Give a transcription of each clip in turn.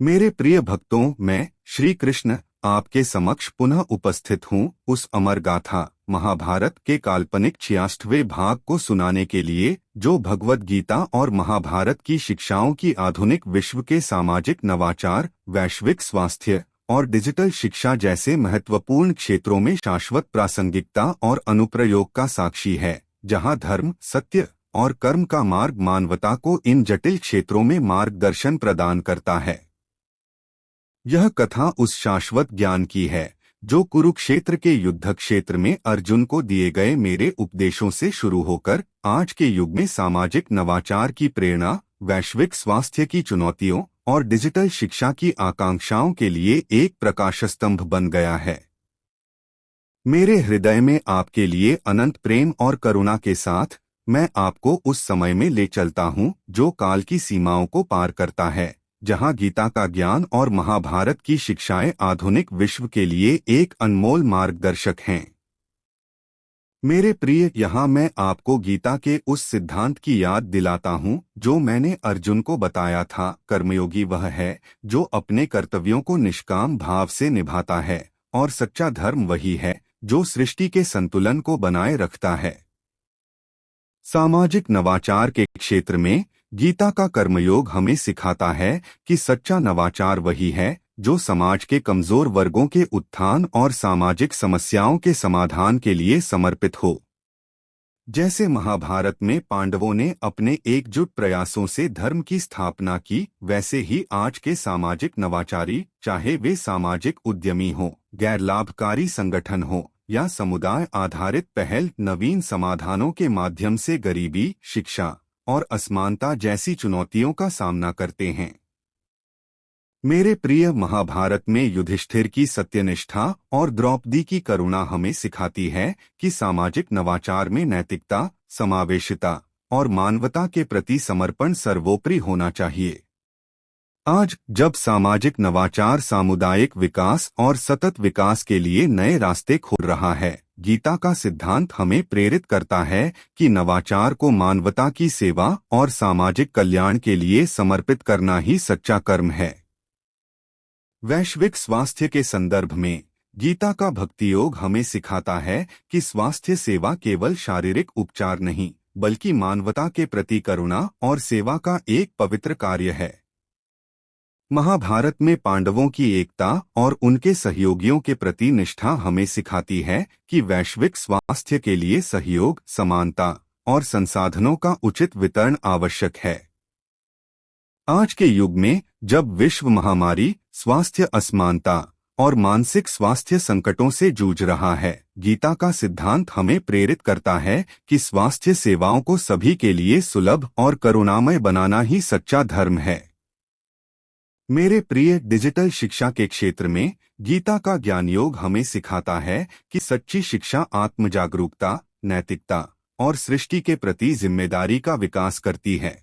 मेरे प्रिय भक्तों, मैं श्री कृष्ण आपके समक्ष पुनः उपस्थित हूँ उस अमर गाथा महाभारत के काल्पनिक 66वें भाग को सुनाने के लिए, जो भगवद गीता और महाभारत की शिक्षाओं की आधुनिक विश्व के सामाजिक नवाचार, वैश्विक स्वास्थ्य और डिजिटल शिक्षा जैसे महत्वपूर्ण क्षेत्रों में शाश्वत प्रासंगिकता और अनुप्रयोग का साक्षी है, जहाँ धर्म, सत्य और कर्म का मार्ग मानवता को इन जटिल क्षेत्रों में मार्गदर्शन प्रदान करता है। यह कथा उस शाश्वत ज्ञान की है जो कुरुक्षेत्र के युद्ध क्षेत्र में अर्जुन को दिए गए मेरे उपदेशों से शुरू होकर आज के युग में सामाजिक नवाचार की प्रेरणा, वैश्विक स्वास्थ्य की चुनौतियों और डिजिटल शिक्षा की आकांक्षाओं के लिए एक प्रकाशस्तंभ बन गया है। मेरे हृदय में आपके लिए अनंत प्रेम और करुणा के साथ मैं आपको उस समय में ले चलता हूँ जो काल की सीमाओं को पार करता है, जहाँ गीता का ज्ञान और महाभारत की शिक्षाएं आधुनिक विश्व के लिए एक अनमोल मार्गदर्शक हैं। मेरे प्रिय, यहाँ मैं आपको गीता के उस सिद्धांत की याद दिलाता हूँ जो मैंने अर्जुन को बताया था। कर्मयोगी वह है जो अपने कर्तव्यों को निष्काम भाव से निभाता है, और सच्चा धर्म वही है जो सृष्टि के संतुलन को बनाए रखता है। सामाजिक नवाचार के क्षेत्र में गीता का कर्मयोग हमें सिखाता है कि सच्चा नवाचार वही है जो समाज के कमजोर वर्गों के उत्थान और सामाजिक समस्याओं के समाधान के लिए समर्पित हो। जैसे महाभारत में पांडवों ने अपने एकजुट प्रयासों से धर्म की स्थापना की, वैसे ही आज के सामाजिक नवाचारी, चाहे वे सामाजिक उद्यमी हों, गैर लाभकारी संगठन हो या समुदाय आधारित पहल, नवीन समाधानों के माध्यम से गरीबी, शिक्षा और असमानता जैसी चुनौतियों का सामना करते हैं। मेरे प्रिय, महाभारत में युधिष्ठिर की सत्यनिष्ठा और द्रौपदी की करुणा हमें सिखाती है कि सामाजिक नवाचार में नैतिकता, समावेशिता और मानवता के प्रति समर्पण सर्वोपरि होना चाहिए। आज जब सामाजिक नवाचार सामुदायिक विकास और सतत विकास के लिए नए रास्ते खोल रहा है, गीता का सिद्धांत हमें प्रेरित करता है कि नवाचार को मानवता की सेवा और सामाजिक कल्याण के लिए समर्पित करना ही सच्चा कर्म है। वैश्विक स्वास्थ्य के संदर्भ में गीता का भक्ति योग हमें सिखाता है कि स्वास्थ्य सेवा केवल शारीरिक उपचार नहीं, बल्कि मानवता के प्रति करुणा और सेवा का एक पवित्र कार्य है। महाभारत में पांडवों की एकता और उनके सहयोगियों के प्रति निष्ठा हमें सिखाती है कि वैश्विक स्वास्थ्य के लिए सहयोग, समानता और संसाधनों का उचित वितरण आवश्यक है। आज के युग में जब विश्व महामारी, स्वास्थ्य असमानता और मानसिक स्वास्थ्य संकटों से जूझ रहा है, गीता का सिद्धांत हमें प्रेरित करता है कि स्वास्थ्य सेवाओं को सभी के लिए सुलभ और करुणामय बनाना ही सच्चा धर्म है। मेरे प्रिय, डिजिटल शिक्षा के क्षेत्र में गीता का ज्ञान योग हमें सिखाता है कि सच्ची शिक्षा आत्मजागरूकता, नैतिकता और सृष्टि के प्रति जिम्मेदारी का विकास करती है।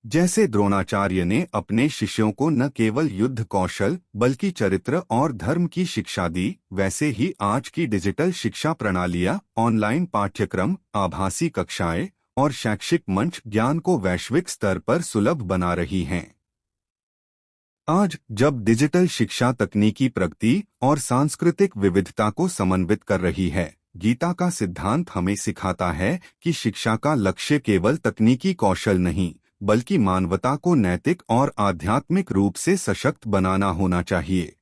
जैसे द्रोणाचार्य ने अपने शिष्यों को न केवल युद्ध कौशल बल्कि चरित्र और धर्म की शिक्षा दी, वैसे ही आज की डिजिटल शिक्षा प्रणालियां, ऑनलाइन पाठ्यक्रम, आभासी कक्षाएं और शैक्षिक मंच ज्ञान को वैश्विक स्तर पर सुलभ बना रही हैं। आज जब डिजिटल शिक्षा तकनीकी प्रगति और सांस्कृतिक विविधता को समन्वित कर रही है, गीता का सिद्धांत हमें सिखाता है कि शिक्षा का लक्ष्य केवल तकनीकी कौशल नहीं, बल्कि मानवता को नैतिक और आध्यात्मिक रूप से सशक्त बनाना होना चाहिए।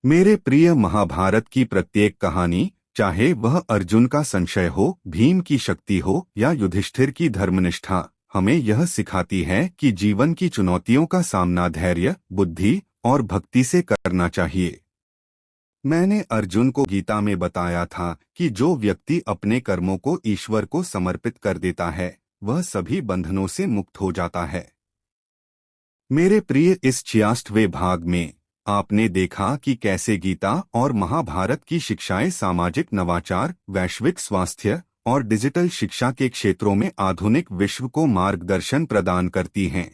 मेरे प्रिय, महाभारत की प्रत्येक कहानी, चाहे वह अर्जुन का संशय हो, भीम की शक्ति हो या युधिष्ठिर की धर्मनिष्ठा, हमें यह सिखाती है कि जीवन की चुनौतियों का सामना धैर्य, बुद्धि और भक्ति से करना चाहिए। मैंने अर्जुन को गीता में बताया था कि जो व्यक्ति अपने कर्मों को ईश्वर को समर्पित कर देता है, वह सभी बंधनों से मुक्त हो जाता है। मेरे प्रिय, इस 66वें भाग में आपने देखा कि कैसे गीता और महाभारत की शिक्षाएं सामाजिक नवाचार, वैश्विक स्वास्थ्य और डिजिटल शिक्षा के क्षेत्रों में आधुनिक विश्व को मार्गदर्शन प्रदान करती हैं।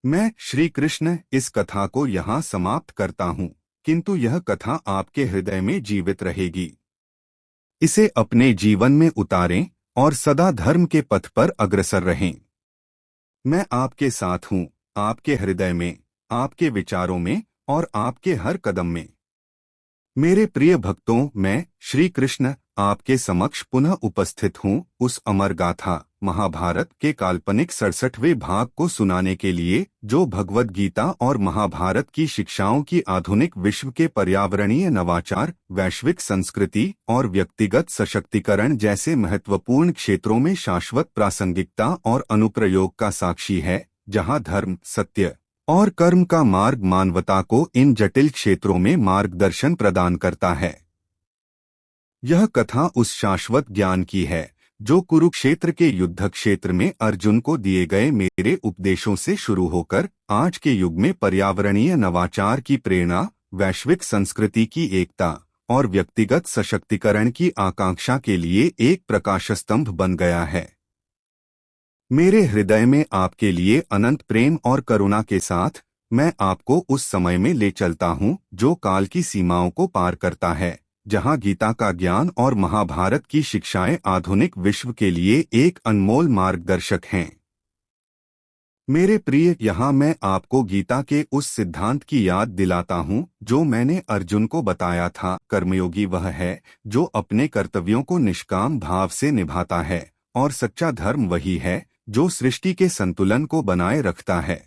मैं श्री कृष्ण इस कथा को यहाँ समाप्त करता हूँ, किंतु यह कथा आपके हृदय में जीवित रहेगी। इसे अपने जीवन में उतारें और सदा धर्म के पथ पर अग्रसर रहें। मैं आपके साथ हूँ, आपके हृदय में, आपके विचारों में और आपके हर कदम में। मेरे प्रिय भक्तों, मैं श्री कृष्ण आपके समक्ष पुनः उपस्थित हूँ उस अमर गाथा महाभारत के काल्पनिक 67वें भाग को सुनाने के लिए, जो भगवद गीता और महाभारत की शिक्षाओं की आधुनिक विश्व के पर्यावरणीय नवाचार, वैश्विक संस्कृति और व्यक्तिगत सशक्तिकरण जैसे महत्वपूर्ण क्षेत्रों में शाश्वत प्रासंगिकता और अनुप्रयोग का साक्षी है, जहाँ धर्म, सत्य और कर्म का मार्ग मानवता को इन जटिल क्षेत्रों में मार्गदर्शन प्रदान करता है। यह कथा उस शाश्वत ज्ञान की है जो कुरुक्षेत्र के युद्ध क्षेत्र में अर्जुन को दिए गए मेरे उपदेशों से शुरू होकर आज के युग में पर्यावरणीय नवाचार की प्रेरणा, वैश्विक संस्कृति की एकता और व्यक्तिगत सशक्तिकरण की आकांक्षा के लिए एक प्रकाश स्तंभ बन गया है। मेरे हृदय में आपके लिए अनंत प्रेम और करुणा के साथ मैं आपको उस समय में ले चलता हूँ जो काल की सीमाओं को पार करता है, जहाँ गीता का ज्ञान और महाभारत की शिक्षाएं आधुनिक विश्व के लिए एक अनमोल मार्गदर्शक हैं। मेरे प्रिय, यहाँ मैं आपको गीता के उस सिद्धांत की याद दिलाता हूँ जो मैंने अर्जुन को बताया था। कर्मयोगी वह है जो अपने कर्तव्यों को निष्काम भाव से निभाता है, और सच्चा धर्म वही है जो सृष्टि के संतुलन को बनाए रखता है।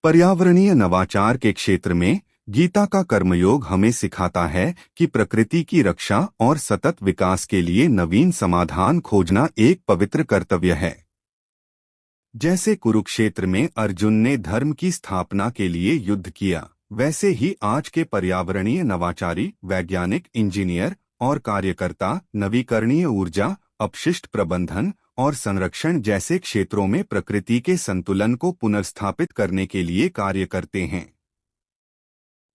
पर्यावरणीय नवाचार के क्षेत्र में गीता का कर्मयोग हमें सिखाता है कि प्रकृति की रक्षा और सतत विकास के लिए नवीन समाधान खोजना एक पवित्र कर्तव्य है। जैसे कुरुक्षेत्र में अर्जुन ने धर्म की स्थापना के लिए युद्ध किया, वैसे ही आज के पर्यावरणीय नवाचारी, वैज्ञानिक, इंजीनियर और कार्यकर्ता नवीकरणीय ऊर्जा, अपशिष्ट प्रबंधन और संरक्षण जैसे क्षेत्रों में प्रकृति के संतुलन को पुनर्स्थापित करने के लिए कार्य करते हैं।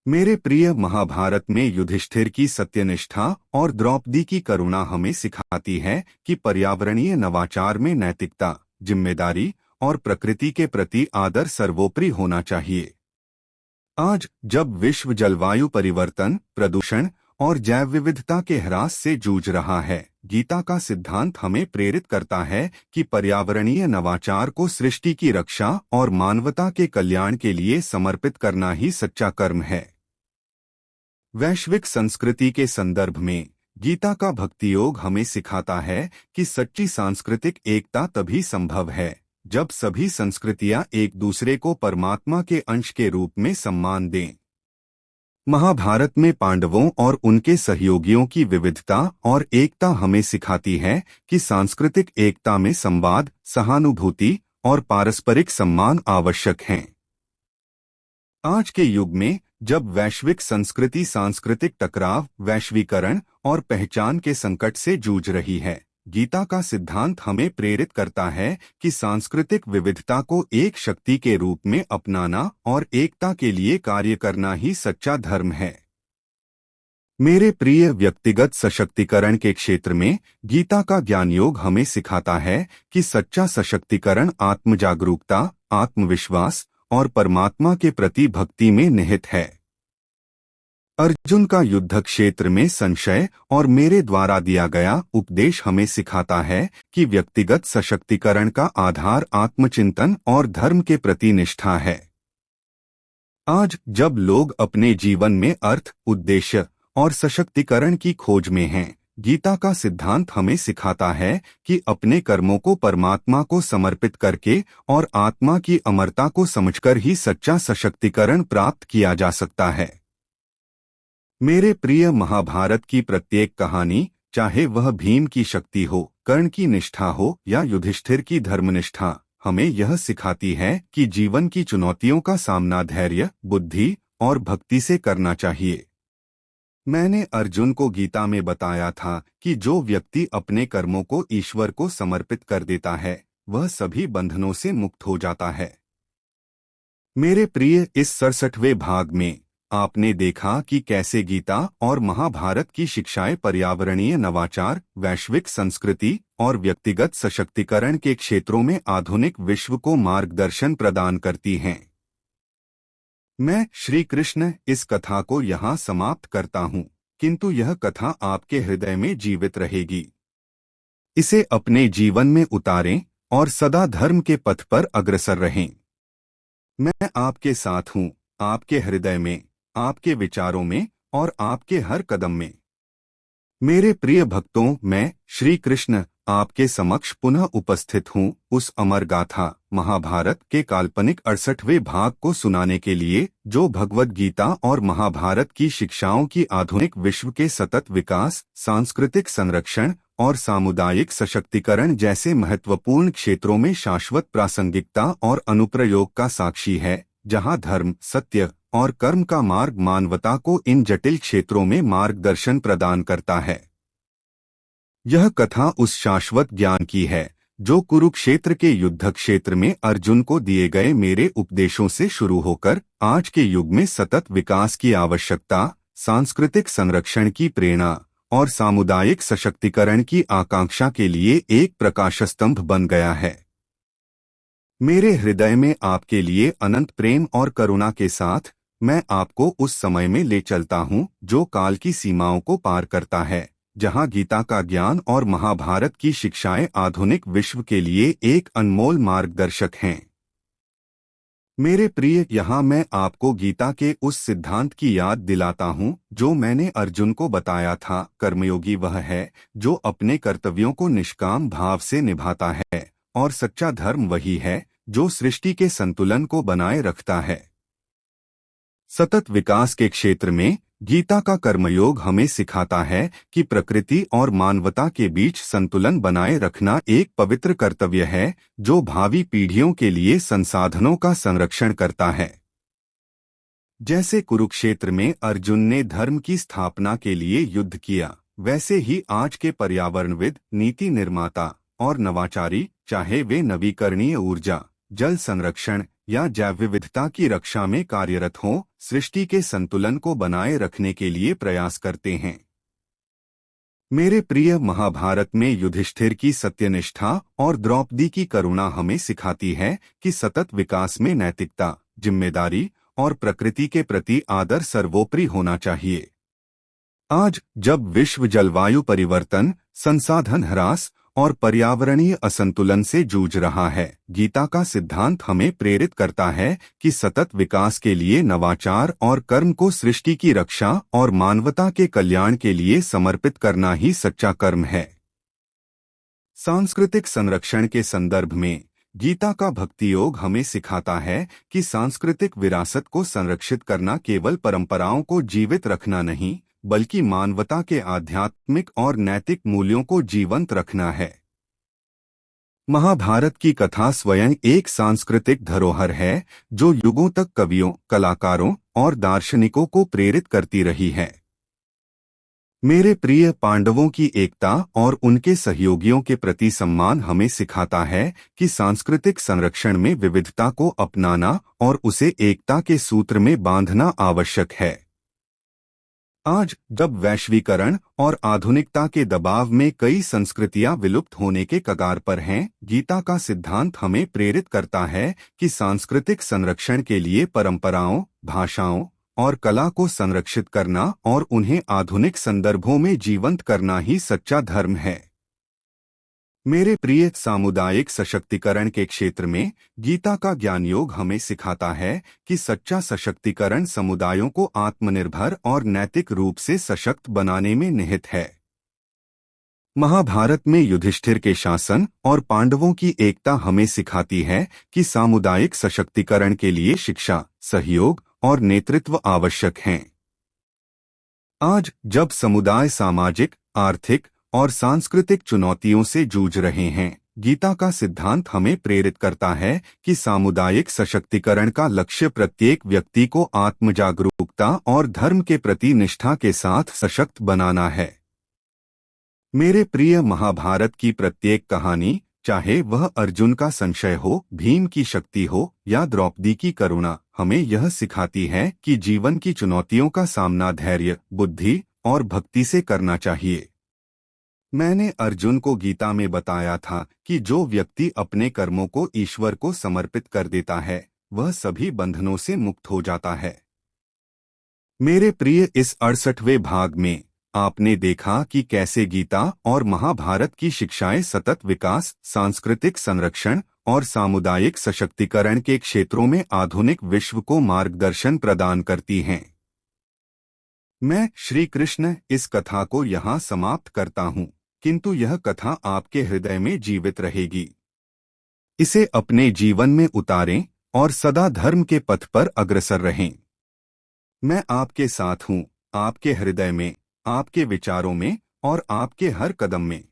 मेरे प्रिय, महाभारत में युधिष्ठिर की सत्यनिष्ठा और द्रौपदी की करुणा हमें सिखाती है कि पर्यावरणीय नवाचार में नैतिकता, जिम्मेदारी और प्रकृति के प्रति आदर सर्वोपरि होना चाहिए। आज जब विश्व जलवायु परिवर्तन, प्रदूषण और जैव विविधता के ह्रास से जूझ रहा है, गीता का सिद्धांत हमें प्रेरित करता है कि पर्यावरणीय नवाचार को सृष्टि की रक्षा और मानवता के कल्याण के लिए समर्पित करना ही सच्चा कर्म है। वैश्विक संस्कृति के संदर्भ में गीता का भक्ति योग हमें सिखाता है कि सच्ची सांस्कृतिक एकता तभी संभव है जब सभी संस्कृतियां एक दूसरे को परमात्मा के अंश के रूप में सम्मान दें। महाभारत में पांडवों और उनके सहयोगियों की विविधता और एकता हमें सिखाती है कि सांस्कृतिक एकता में संवाद, सहानुभूति और पारस्परिक सम्मान आवश्यक हैं। आज के युग में जब वैश्विक संस्कृति सांस्कृतिक टकराव, वैश्वीकरण और पहचान के संकट से जूझ रही है, गीता का सिद्धांत हमें प्रेरित करता है कि सांस्कृतिक विविधता को एक शक्ति के रूप में अपनाना और एकता के लिए कार्य करना ही सच्चा धर्म है। मेरे प्रिय, व्यक्तिगत सशक्तिकरण के क्षेत्र में गीता का ज्ञान योग हमें सिखाता है कि सच्चा सशक्तिकरण आत्मजागरूकता, आत्मविश्वास और परमात्मा के प्रति भक्ति में निहित है। अर्जुन का युद्ध क्षेत्र में संशय और मेरे द्वारा दिया गया उपदेश हमें सिखाता है कि व्यक्तिगत सशक्तिकरण का आधार आत्मचिंतन और धर्म के प्रति निष्ठा है। आज जब लोग अपने जीवन में अर्थ, उद्देश्य और सशक्तिकरण की खोज में हैं, गीता का सिद्धांत हमें सिखाता है कि अपने कर्मों को परमात्मा को समर्पित करके और आत्मा की अमरता को समझकर ही सच्चा सशक्तिकरण प्राप्त किया जा सकता है। मेरे प्रिय, महाभारत की प्रत्येक कहानी, चाहे वह भीम की शक्ति हो, कर्ण की निष्ठा हो या युधिष्ठिर की धर्मनिष्ठा, हमें यह सिखाती है कि जीवन की चुनौतियों का सामना धैर्य, बुद्धि और भक्ति से करना चाहिए। मैंने अर्जुन को गीता में बताया था कि जो व्यक्ति अपने कर्मों को ईश्वर को समर्पित कर देता है, वह सभी बंधनों से मुक्त हो जाता है। मेरे प्रिय, इस 67वें भाग में आपने देखा कि कैसे गीता और महाभारत की शिक्षाएं पर्यावरणीय नवाचार, वैश्विक संस्कृति और व्यक्तिगत सशक्तिकरण के क्षेत्रों में आधुनिक विश्व को मार्गदर्शन प्रदान करती हैं। मैं श्री कृष्ण इस कथा को यहाँ समाप्त करता हूँ, किंतु यह कथा आपके हृदय में जीवित रहेगी। इसे अपने जीवन में उतारें और सदा धर्म के पथ पर अग्रसर रहें। मैं आपके साथ हूँ, आपके हृदय में, आपके विचारों में और आपके हर कदम में। मेरे प्रिय भक्तों, मैं श्री कृष्ण आपके समक्ष पुनः उपस्थित हूँ उस अमर गाथा महाभारत के काल्पनिक 68वें भाग को सुनाने के लिए, जो भगवद गीता और महाभारत की शिक्षाओं की आधुनिक विश्व के सतत विकास, सांस्कृतिक संरक्षण और सामुदायिक सशक्तिकरण जैसे महत्वपूर्ण क्षेत्रों में शाश्वत प्रासंगिकता और अनुप्रयोग का साक्षी है, जहाँ धर्म, सत्य और कर्म का मार्ग मानवता को इन जटिल क्षेत्रों में मार्गदर्शन प्रदान करता है। यह कथा उस शाश्वत ज्ञान की है जो कुरुक्षेत्र के युद्ध क्षेत्र में अर्जुन को दिए गए मेरे उपदेशों से शुरू होकर आज के युग में सतत विकास की आवश्यकता, सांस्कृतिक संरक्षण की प्रेरणा और सामुदायिक सशक्तिकरण की आकांक्षा के लिए एक प्रकाशस्तंभ बन गया है। मेरे हृदय में आपके लिए अनंत प्रेम और करुणा के साथ मैं आपको उस समय में ले चलता हूँ जो काल की सीमाओं को पार करता है, जहाँ गीता का ज्ञान और महाभारत की शिक्षाएं आधुनिक विश्व के लिए एक अनमोल मार्गदर्शक हैं। मेरे प्रिय, यहाँ मैं आपको गीता के उस सिद्धांत की याद दिलाता हूँ जो मैंने अर्जुन को बताया था। कर्मयोगी वह है जो अपने कर्तव्यों को निष्काम भाव से निभाता है, और सच्चा धर्म वही है जो सृष्टि के संतुलन को बनाए रखता है। सतत विकास के क्षेत्र में गीता का कर्मयोग हमें सिखाता है कि प्रकृति और मानवता के बीच संतुलन बनाए रखना एक पवित्र कर्तव्य है जो भावी पीढ़ियों के लिए संसाधनों का संरक्षण करता है। जैसे कुरुक्षेत्र में अर्जुन ने धर्म की स्थापना के लिए युद्ध किया, वैसे ही आज के पर्यावरणविद, नीति निर्माता और नवाचारी, चाहे वे नवीकरणीय ऊर्जा, जल संरक्षण या जैव विविधता की रक्षा में कार्यरत हों, सृष्टि के संतुलन को बनाए रखने के लिए प्रयास करते हैं। मेरे प्रिय, महाभारत में युधिष्ठिर की सत्यनिष्ठा और द्रौपदी की करुणा हमें सिखाती है कि सतत विकास में नैतिकता, जिम्मेदारी और प्रकृति के प्रति आदर सर्वोपरि होना चाहिए। आज जब विश्व जलवायु परिवर्तन, संसाधन ह्रास और पर्यावरणीय असंतुलन से जूझ रहा है, गीता का सिद्धांत हमें प्रेरित करता है कि सतत विकास के लिए नवाचार और कर्म को सृष्टि की रक्षा और मानवता के कल्याण के लिए समर्पित करना ही सच्चा कर्म है। सांस्कृतिक संरक्षण के संदर्भ में गीता का भक्ति योग हमें सिखाता है कि सांस्कृतिक विरासत को संरक्षित करना केवल परंपराओं को जीवित रखना नहीं, बल्कि मानवता के आध्यात्मिक और नैतिक मूल्यों को जीवंत रखना है। महाभारत की कथा स्वयं एक सांस्कृतिक धरोहर है जो युगों तक कवियों, कलाकारों और दार्शनिकों को प्रेरित करती रही है। मेरे प्रिय, पांडवों की एकता और उनके सहयोगियों के प्रति सम्मान हमें सिखाता है कि सांस्कृतिक संरक्षण में विविधता को अपनाना और उसे एकता के सूत्र में बांधना आवश्यक है। आज जब वैश्वीकरण और आधुनिकता के दबाव में कई संस्कृतियां विलुप्त होने के कगार पर हैं, गीता का सिद्धांत हमें प्रेरित करता है कि सांस्कृतिक संरक्षण के लिए परंपराओं, भाषाओं और कला को संरक्षित करना और उन्हें आधुनिक संदर्भों में जीवंत करना ही सच्चा धर्म है। मेरे प्रिय, सामुदायिक सशक्तिकरण के क्षेत्र में गीता का ज्ञान योग हमें सिखाता है कि सच्चा सशक्तिकरण समुदायों को आत्मनिर्भर और नैतिक रूप से सशक्त बनाने में निहित है। महाभारत में युधिष्ठिर के शासन और पांडवों की एकता हमें सिखाती है कि सामुदायिक सशक्तिकरण के लिए शिक्षा, सहयोग और नेतृत्व आवश्यक हैं। आज जब समुदाय सामाजिक, आर्थिक और सांस्कृतिक चुनौतियों से जूझ रहे हैं, गीता का सिद्धांत हमें प्रेरित करता है कि सामुदायिक सशक्तिकरण का लक्ष्य प्रत्येक व्यक्ति को आत्मजागरूकता और धर्म के प्रति निष्ठा के साथ सशक्त बनाना है। मेरे प्रिय, महाभारत की प्रत्येक कहानी, चाहे वह अर्जुन का संशय हो, भीम की शक्ति हो या द्रौपदी की करुणा, हमें यह सिखाती है कि जीवन की चुनौतियों का सामना धैर्य, बुद्धि और भक्ति से करना चाहिए। मैंने अर्जुन को गीता में बताया था कि जो व्यक्ति अपने कर्मों को ईश्वर को समर्पित कर देता है, वह सभी बंधनों से मुक्त हो जाता है। मेरे प्रिय, इस 68वें भाग में आपने देखा कि कैसे गीता और महाभारत की शिक्षाएं सतत विकास, सांस्कृतिक संरक्षण और सामुदायिक सशक्तिकरण के क्षेत्रों में आधुनिक विश्व को मार्गदर्शन प्रदान करती हैं। मैं श्री कृष्ण इस कथा को यहाँ समाप्त करता हूँ, किंतु यह कथा आपके हृदय में जीवित रहेगी। इसे अपने जीवन में उतारें और सदा धर्म के पथ पर अग्रसर रहें। मैं आपके साथ हूँ, आपके हृदय में, आपके विचारों में और आपके हर कदम में।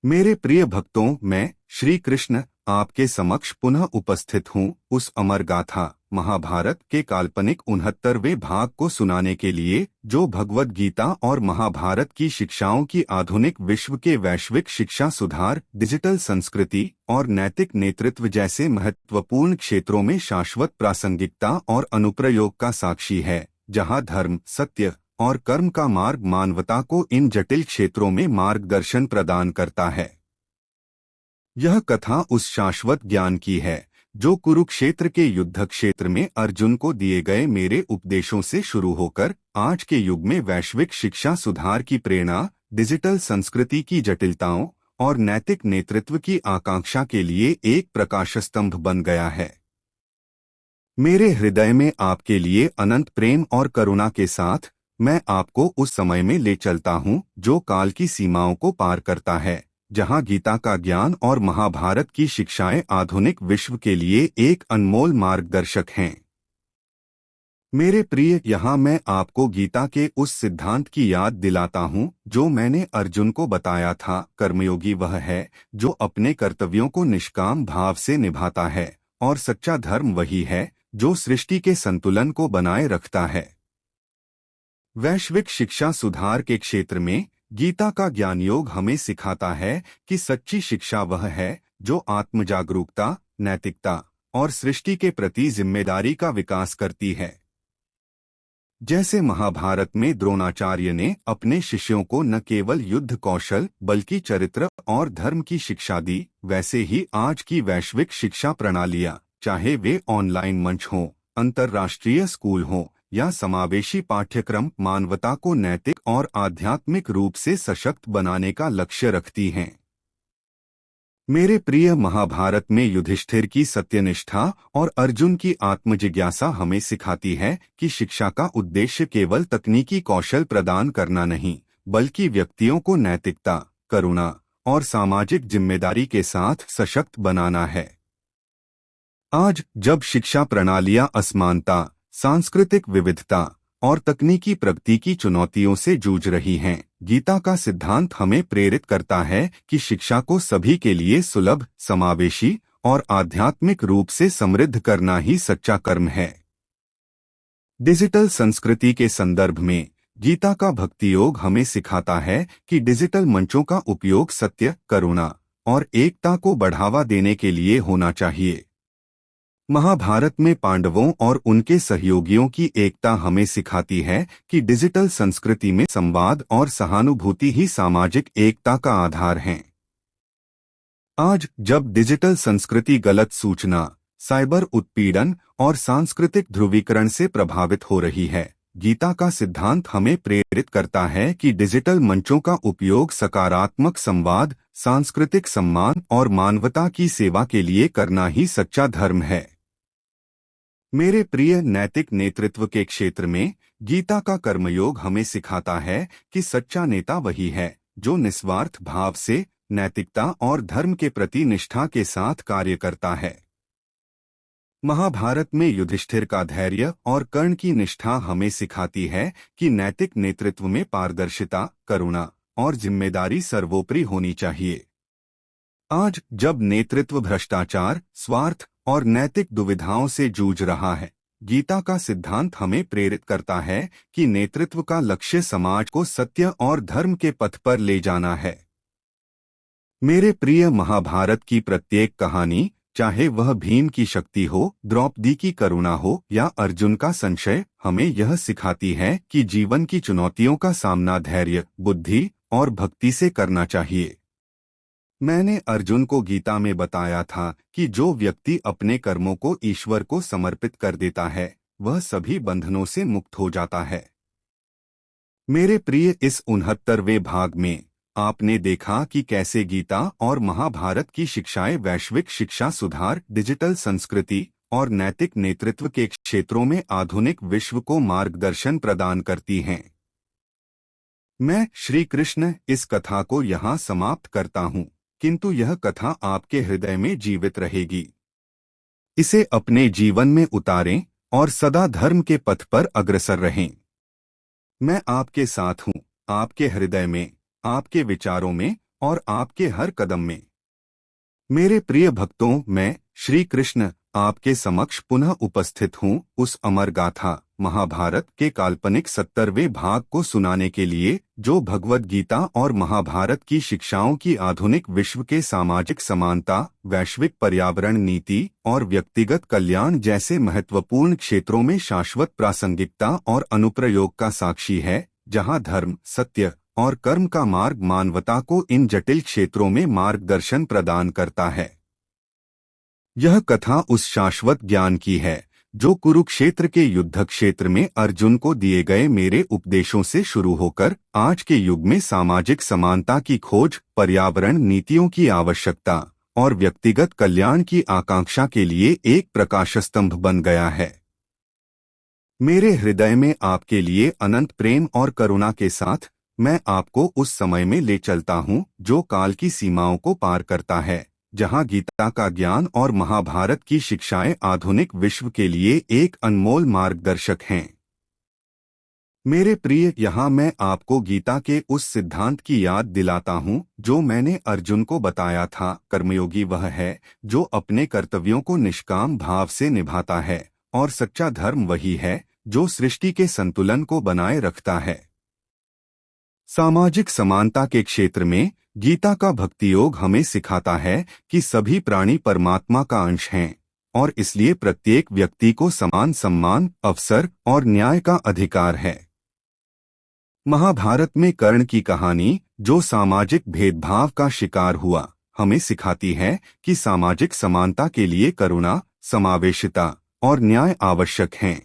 मेरे प्रिय भक्तों, मैं श्री कृष्ण आपके समक्ष पुनः उपस्थित हूँ उस अमर गाथा महाभारत के काल्पनिक 69वें भाग को सुनाने के लिए, जो भगवद गीता और महाभारत की शिक्षाओं की आधुनिक विश्व के वैश्विक शिक्षा सुधार, डिजिटल संस्कृति और नैतिक नेतृत्व जैसे महत्वपूर्ण क्षेत्रों में शाश्वत प्रासंगिकता और अनुप्रयोग का साक्षी है, जहाँ धर्म, सत्य और कर्म का मार्ग मानवता को इन जटिल क्षेत्रों में मार्गदर्शन प्रदान करता है। यह कथा उस शाश्वत ज्ञान की है जो कुरुक्षेत्र के युद्ध क्षेत्र में अर्जुन को दिए गए मेरे उपदेशों से शुरू होकर आज के युग में वैश्विक शिक्षा सुधार की प्रेरणा, डिजिटल संस्कृति की जटिलताओं और नैतिक नेतृत्व की आकांक्षा के लिए एक प्रकाश स्तंभ बन गया है। मेरे हृदय में आपके लिए अनंत प्रेम और करुणा के साथ मैं आपको उस समय में ले चलता हूँ जो काल की सीमाओं को पार करता है, जहाँ गीता का ज्ञान और महाभारत की शिक्षाएं आधुनिक विश्व के लिए एक अनमोल मार्गदर्शक हैं। मेरे प्रिय, यहाँ मैं आपको गीता के उस सिद्धांत की याद दिलाता हूँ जो मैंने अर्जुन को बताया था। कर्मयोगी वह है जो अपने कर्तव्यों को निष्काम भाव से निभाता है, और सच्चा धर्म वही है जो सृष्टि के संतुलन को बनाए रखता है। वैश्विक शिक्षा सुधार के क्षेत्र में गीता का ज्ञान योग हमें सिखाता है कि सच्ची शिक्षा वह है जो आत्मजागरूकता, नैतिकता और सृष्टि के प्रति जिम्मेदारी का विकास करती है। जैसे महाभारत में द्रोणाचार्य ने अपने शिष्यों को न केवल युद्ध कौशल बल्कि चरित्र और धर्म की शिक्षा दी, वैसे ही आज की वैश्विक शिक्षा प्रणालियाँ, चाहे वे ऑनलाइन मंच हों, अंतर्राष्ट्रीय स्कूल हों या समावेशी पाठ्यक्रम, मानवता को नैतिक और आध्यात्मिक रूप से सशक्त बनाने का लक्ष्य रखती हैं। मेरे प्रिय, महाभारत में युधिष्ठिर की सत्यनिष्ठा और अर्जुन की आत्मजिज्ञासा हमें सिखाती है कि शिक्षा का उद्देश्य केवल तकनीकी कौशल प्रदान करना नहीं, बल्कि व्यक्तियों को नैतिकता, करुणा और सामाजिक जिम्मेदारी के साथ सशक्त बनाना है। आज जब शिक्षा प्रणालियां असमानता, सांस्कृतिक विविधता और तकनीकी प्रगति की चुनौतियों से जूझ रही हैं, गीता का सिद्धांत हमें प्रेरित करता है कि शिक्षा को सभी के लिए सुलभ, समावेशी और आध्यात्मिक रूप से समृद्ध करना ही सच्चा कर्म है। डिजिटल संस्कृति के संदर्भ में गीता का भक्ति योग हमें सिखाता है कि डिजिटल मंचों का उपयोग सत्य, करुणा और एकता को बढ़ावा देने के लिए होना चाहिए। महाभारत में पांडवों और उनके सहयोगियों की एकता हमें सिखाती है कि डिजिटल संस्कृति में संवाद और सहानुभूति ही सामाजिक एकता का आधार हैं। आज जब डिजिटल संस्कृति गलत सूचना, साइबर उत्पीड़न और सांस्कृतिक ध्रुवीकरण से प्रभावित हो रही है, गीता का सिद्धांत हमें प्रेरित करता है कि डिजिटल मंचों का उपयोग सकारात्मक संवाद, सांस्कृतिक सम्मान और मानवता की सेवा के लिए करना ही सच्चा धर्म है। मेरे प्रिय, नैतिक नेतृत्व के क्षेत्र में गीता का कर्मयोग हमें सिखाता है कि सच्चा नेता वही है जो निस्वार्थ भाव से नैतिकता और धर्म के प्रति निष्ठा के साथ कार्य करता है। महाभारत में युधिष्ठिर का धैर्य और कर्ण की निष्ठा हमें सिखाती है कि नैतिक नेतृत्व में पारदर्शिता, करुणा और जिम्मेदारी सर्वोपरि होनी चाहिए। आज जब नेतृत्व भ्रष्टाचार, स्वार्थ और नैतिक दुविधाओं से जूझ रहा है, गीता का सिद्धांत हमें प्रेरित करता है कि नेतृत्व का लक्ष्य समाज को सत्य और धर्म के पथ पर ले जाना है। मेरे प्रिय, महाभारत की प्रत्येक कहानी, चाहे वह भीम की शक्ति हो, द्रौपदी की करुणा हो या अर्जुन का संशय, हमें यह सिखाती है कि जीवन की चुनौतियों का सामना धैर्य, बुद्धि और भक्ति से करना चाहिए। मैंने अर्जुन को गीता में बताया था कि जो व्यक्ति अपने कर्मों को ईश्वर को समर्पित कर देता है, वह सभी बंधनों से मुक्त हो जाता है। मेरे प्रिय, इस 69वें भाग में आपने देखा कि कैसे गीता और महाभारत की शिक्षाएं वैश्विक शिक्षा सुधार, डिजिटल संस्कृति और नैतिक नेतृत्व के क्षेत्रों में आधुनिक विश्व को मार्गदर्शन प्रदान करती हैं। मैं श्री कृष्ण इस कथा को यहाँ समाप्त करता हूँ, किंतु यह कथा आपके हृदय में जीवित रहेगी। इसे अपने जीवन में उतारें और सदा धर्म के पथ पर अग्रसर रहें। मैं आपके साथ हूँ, आपके हृदय में, आपके विचारों में और आपके हर कदम में। मेरे प्रिय भक्तों, मैं श्री कृष्ण आपके समक्ष पुनः उपस्थित हूँ उस अमर गाथा महाभारत के काल्पनिक 70वें भाग को सुनाने के लिए, जो भगवद गीता और महाभारत की शिक्षाओं की आधुनिक विश्व के सामाजिक समानता, वैश्विक पर्यावरण नीति और व्यक्तिगत कल्याण जैसे महत्वपूर्ण क्षेत्रों में शाश्वत प्रासंगिकता और अनुप्रयोग का साक्षी है, जहाँ धर्म, सत्य और कर्म का मार्ग मानवता को इन जटिल क्षेत्रों में मार्गदर्शन प्रदान करता है। यह कथा उस शाश्वत ज्ञान की है जो कुरुक्षेत्र के युद्ध क्षेत्र में अर्जुन को दिए गए मेरे उपदेशों से शुरू होकर आज के युग में सामाजिक समानता की खोज, पर्यावरण नीतियों की आवश्यकता और व्यक्तिगत कल्याण की आकांक्षा के लिए एक प्रकाशस्तंभ बन गया है। मेरे हृदय में आपके लिए अनंत प्रेम और करुणा के साथ मैं आपको उस समय में ले चलता हूँ जो काल की सीमाओं को पार करता है, जहाँ गीता का ज्ञान और महाभारत की शिक्षाएं आधुनिक विश्व के लिए एक अनमोल मार्गदर्शक हैं। मेरे प्रिय, यहाँ मैं आपको गीता के उस सिद्धांत की याद दिलाता हूँ जो मैंने अर्जुन को बताया था। कर्मयोगी वह है जो अपने कर्तव्यों को निष्काम भाव से निभाता है, और सच्चा धर्म वही है जो सृष्टि के संतुलन को बनाए रखता है। सामाजिक समानता के क्षेत्र में गीता का भक्ति योग हमें सिखाता है कि सभी प्राणी परमात्मा का अंश हैं और इसलिए प्रत्येक व्यक्ति को समान सम्मान, अवसर और न्याय का अधिकार है। महाभारत में कर्ण की कहानी, जो सामाजिक भेदभाव का शिकार हुआ, हमें सिखाती है कि सामाजिक समानता के लिए करुणा, समावेशिता और न्याय आवश्यक हैं।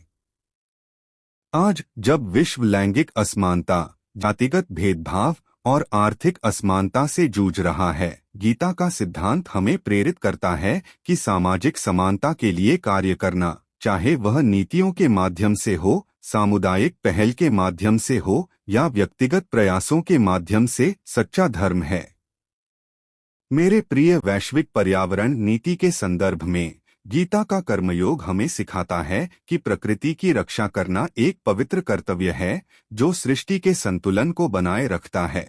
आज जब विश्व लैंगिक असमानता, जातिगत भेदभाव और आर्थिक असमानता से जूझ रहा है, गीता का सिद्धांत हमें प्रेरित करता है कि सामाजिक समानता के लिए कार्य करना, चाहे वह नीतियों के माध्यम से हो, सामुदायिक पहल के माध्यम से हो या व्यक्तिगत प्रयासों के माध्यम से, सच्चा धर्म है। मेरे प्रिय, वैश्विक पर्यावरण नीति के संदर्भ में गीता का कर्मयोग हमें सिखाता है कि प्रकृति की रक्षा करना एक पवित्र कर्तव्य है जो सृष्टि के संतुलन को बनाए रखता है।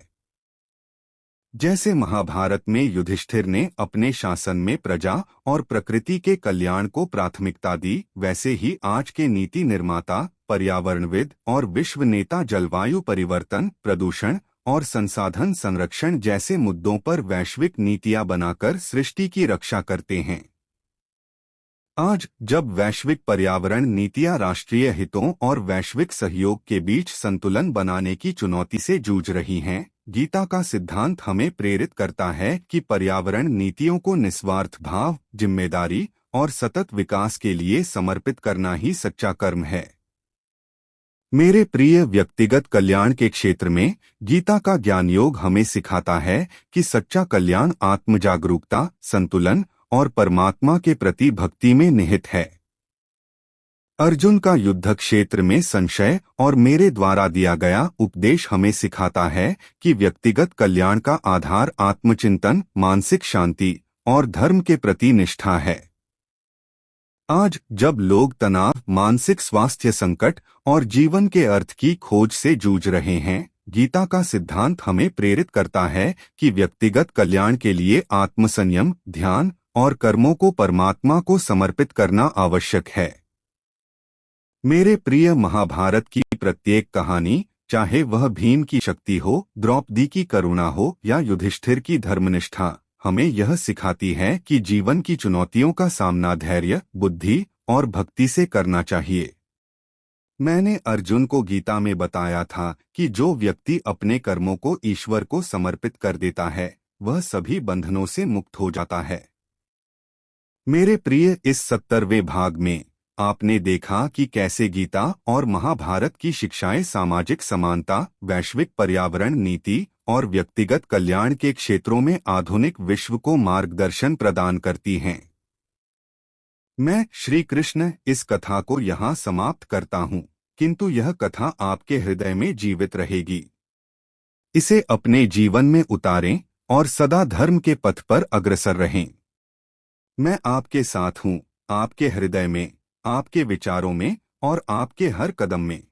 जैसे महाभारत में युधिष्ठिर ने अपने शासन में प्रजा और प्रकृति के कल्याण को प्राथमिकता दी, वैसे ही आज के नीति निर्माता, पर्यावरणविद और विश्व नेता जलवायु परिवर्तन, प्रदूषण और संसाधन संरक्षण जैसे मुद्दों पर वैश्विक नीतियां बनाकर सृष्टि की रक्षा करते हैं। आज जब वैश्विक पर्यावरण नीतियां राष्ट्रीय हितों और वैश्विक सहयोग के बीच संतुलन बनाने की चुनौती से जूझ रही हैं, गीता का सिद्धांत हमें प्रेरित करता है कि पर्यावरण नीतियों को निस्वार्थ भाव, जिम्मेदारी और सतत विकास के लिए समर्पित करना ही सच्चा कर्म है। मेरे प्रिय, व्यक्तिगत कल्याण के क्षेत्र में गीता का ज्ञान योग हमें सिखाता है कि सच्चा कल्याण आत्मजागरूकता, संतुलन और परमात्मा के प्रति भक्ति में निहित है। अर्जुन का युद्ध क्षेत्र में संशय और मेरे द्वारा दिया गया उपदेश हमें सिखाता है कि व्यक्तिगत कल्याण का आधार आत्मचिंतन, मानसिक शांति और धर्म के प्रति निष्ठा है। आज जब लोग तनाव, मानसिक स्वास्थ्य संकट और जीवन के अर्थ की खोज से जूझ रहे हैं, गीता का सिद्धांत हमें प्रेरित करता है कि व्यक्तिगत कल्याण के लिए आत्मसंयम, ध्यान और कर्मों को परमात्मा को समर्पित करना आवश्यक है। मेरे प्रिय, महाभारत की प्रत्येक कहानी, चाहे वह भीम की शक्ति हो, द्रौपदी की करुणा हो या युधिष्ठिर की धर्मनिष्ठा, हमें यह सिखाती है कि जीवन की चुनौतियों का सामना धैर्य, बुद्धि और भक्ति से करना चाहिए। मैंने अर्जुन को गीता में बताया था कि जो व्यक्ति अपने कर्मों को ईश्वर को समर्पित कर देता है, वह सभी बंधनों से मुक्त हो जाता है। मेरे प्रिय, इस 70वें भाग में आपने देखा कि कैसे गीता और महाभारत की शिक्षाएं सामाजिक समानता, वैश्विक पर्यावरण नीति और व्यक्तिगत कल्याण के क्षेत्रों में आधुनिक विश्व को मार्गदर्शन प्रदान करती हैं। मैं श्री कृष्ण इस कथा को यहाँ समाप्त करता हूँ, किंतु यह कथा आपके हृदय में जीवित रहेगी। इसे अपने जीवन में उतारें और सदा धर्म के पथ पर अग्रसर रहें। मैं आपके साथ हूँ, आपके हृदय में, आपके विचारों में और आपके हर कदम में।